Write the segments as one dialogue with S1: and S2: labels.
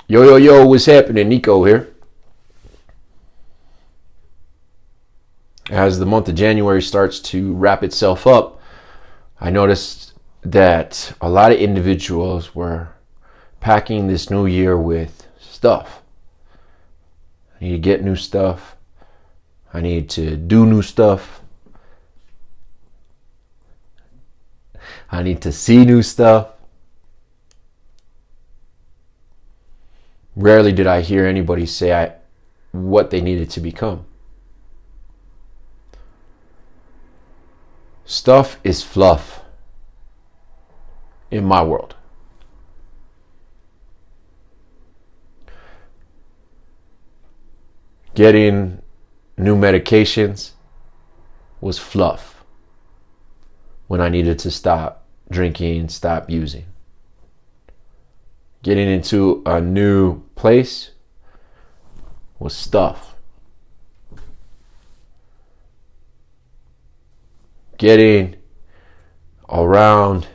S1: Yo, what's happening? Nico here. As the month of January starts to wrap itself up, I noticed that a lot of individuals were packing this new year with stuff. I need to get new stuff. I need to do new stuff. I need to see new stuff. Rarely did I hear anybody say what they needed to become. Stuff is fluff in my world. Getting new medications was fluff when I needed to stop drinking, stop using. Getting into a new place was stuff. Getting around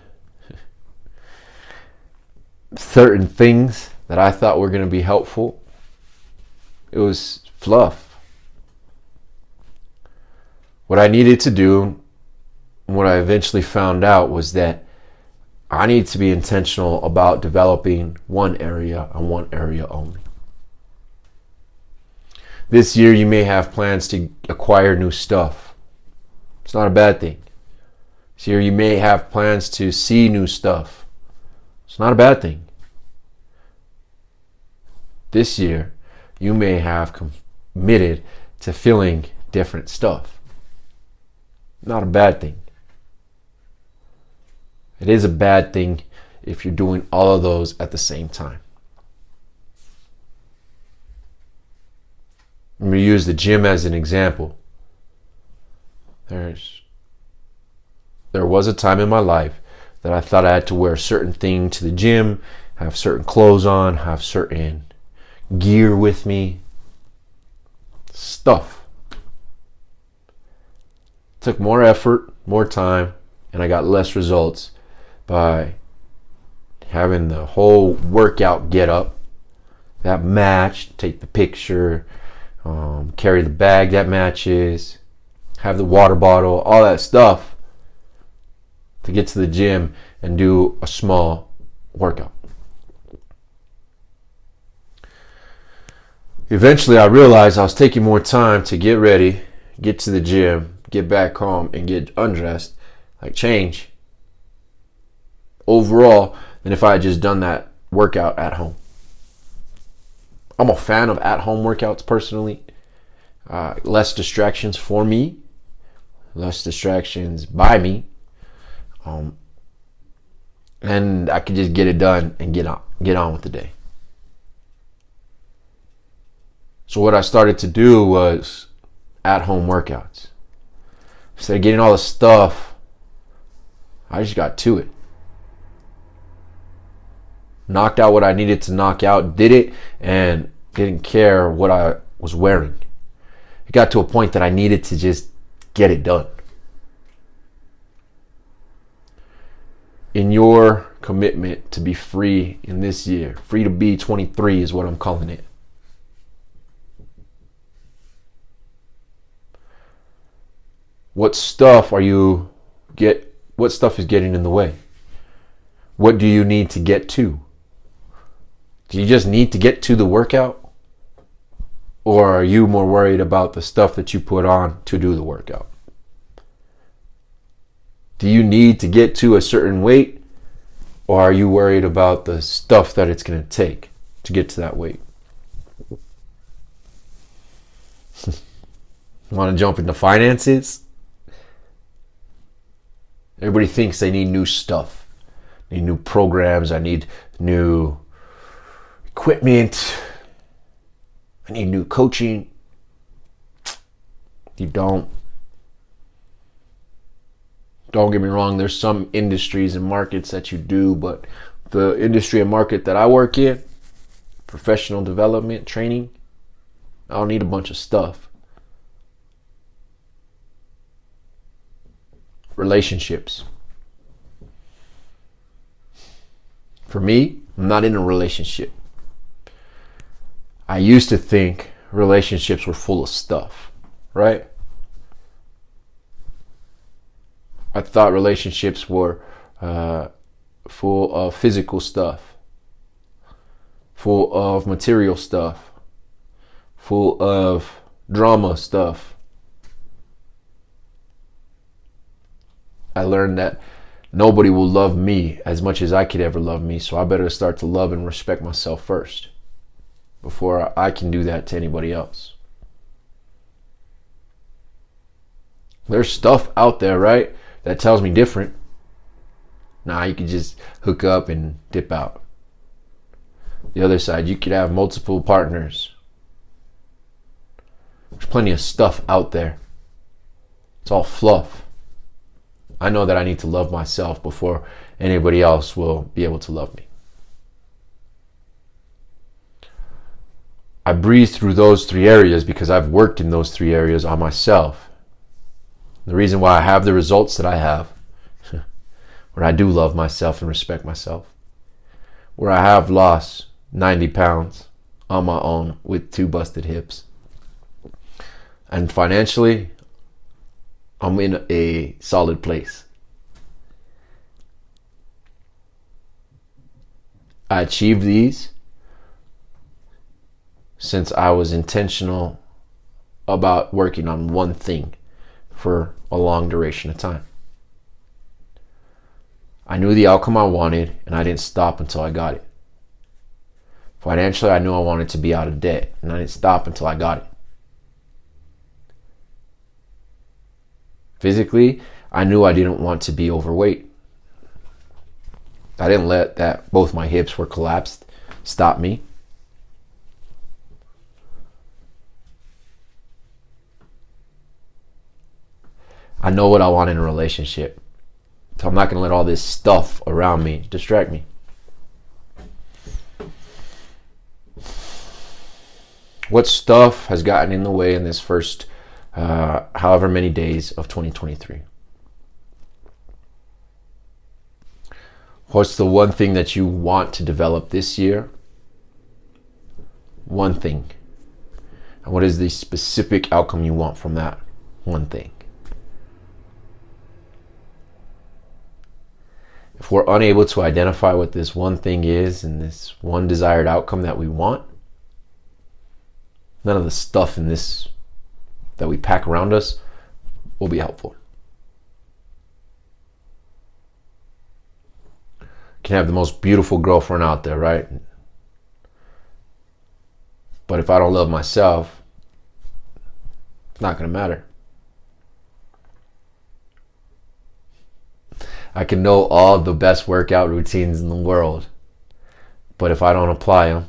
S1: certain things that I thought were going to be helpful, it was fluff. What I needed to do, what I eventually found out, was that I need to be intentional about developing one area and one area only. This year you may have plans to acquire new stuff. It's not a bad thing. This year you may have plans to see new stuff. It's not a bad thing. This year you may have committed to feeling different stuff. Not a bad thing. It is a bad thing if you're doing all of those at the same time. I'm going to use the gym as an example. There was a time in my life that I thought I had to wear a certain thing to the gym, have certain clothes on, have certain gear with me. Stuff. Took more effort, more time, and I got less results by having the whole workout get up, that match, take the picture, carry the bag that matches, have the water bottle, all that stuff to get to the gym and do a small workout. Eventually I realized I was taking more time to get ready, get to the gym, get back home, and get undressed, like change, overall, than if I had just done that workout at home. I'm a fan of at-home workouts personally. Less distractions for me, less distractions by me, and I could just get it done and get on with the day. So what I started to do was at-home workouts. Instead of getting all the stuff, I just got to it. Knocked out what I needed to knock out, did it, and didn't care what I was wearing. It got to a point that I needed to just get it done. In your commitment to be free in this year, free to be 23 is what I'm calling it. What stuff is getting in the way? What do you need to get to? Do you just need to get to the workout? Or are you more worried about the stuff that you put on to do the workout? Do you need to get to a certain weight? Or are you worried about the stuff that it's going to take to get to that weight? Want to jump into finances? Everybody thinks they need new stuff. I need new programs. I need new equipment. I need new coaching. You don't. Don't get me wrong. There's some industries and markets that you do, but the industry and market that I work in, professional development, training, I don't need a bunch of stuff. Relationships. For me, I'm not in a relationship. I used to think relationships were full of stuff, right? I thought relationships were full of physical stuff, full of material stuff, full of drama stuff. I learned that nobody will love me as much as I could ever love me, so I better start to love and respect myself first before I can do that to anybody else. There's stuff out there, right, that tells me different. Nah, you can just hook up and dip out. The other side, you could have multiple partners. There's plenty of stuff out there. It's all fluff. I know that I need to love myself before anybody else will be able to love me. I breeze through those three areas because I've worked in those three areas on myself. The reason why I have the results that I have, where I do love myself and respect myself, where I have lost 90 pounds on my own with 2 busted hips. And financially, I'm in a solid place. I achieved these since I was intentional about working on one thing for a long duration of time. I knew the outcome I wanted, and I didn't stop until I got it. Financially, I knew I wanted to be out of debt, and I didn't stop until I got it. Physically, I knew I didn't want to be overweight. I didn't let that both my hips were collapsed stop me. I know what I want in a relationship. So I'm not going to let all this stuff around me distract me. What stuff has gotten in the way in this first however many days of 2023? What's the one thing that you want to develop this year? One thing. And what is the specific outcome you want from that one thing? If we're unable to identify what this one thing is and this one desired outcome that we want, none of the stuff in this that we pack around us will be helpful. You can have the most beautiful girlfriend out there, right? But if I don't love myself, it's not going to matter. I can know all the best workout routines in the world, but if I don't apply them,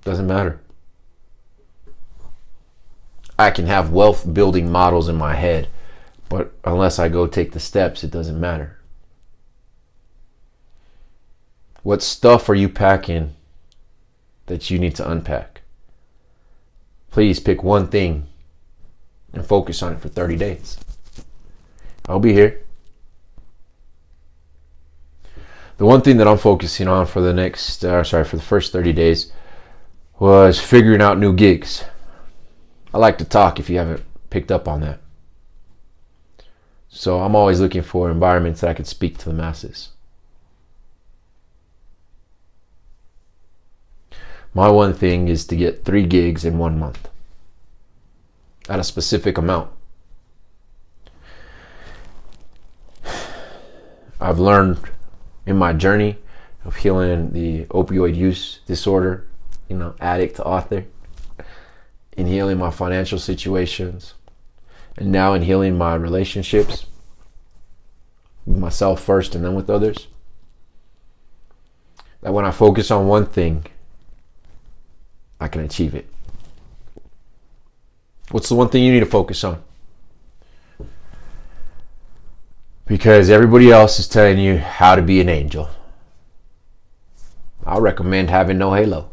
S1: it doesn't matter. I can have wealth building models in my head, but unless I go take the steps, it doesn't matter. What stuff are you packing that you need to unpack? Please pick one thing and focus on it for 30 days. I'll be here. The one thing that I'm focusing on for the first 30 days was figuring out new gigs. I like to talk if you haven't picked up on that. So I'm always looking for environments that I can speak to the masses. My one thing is to get 3 gigs in 1 month at a specific amount. I've learned in my journey of healing the opioid use disorder, addict to author, in healing my financial situations, and now in healing my relationships, with myself first and then with others, that when I focus on one thing, I can achieve it. What's the one thing you need to focus on? Because everybody else is telling you how to be an angel. I'll recommend having no halo.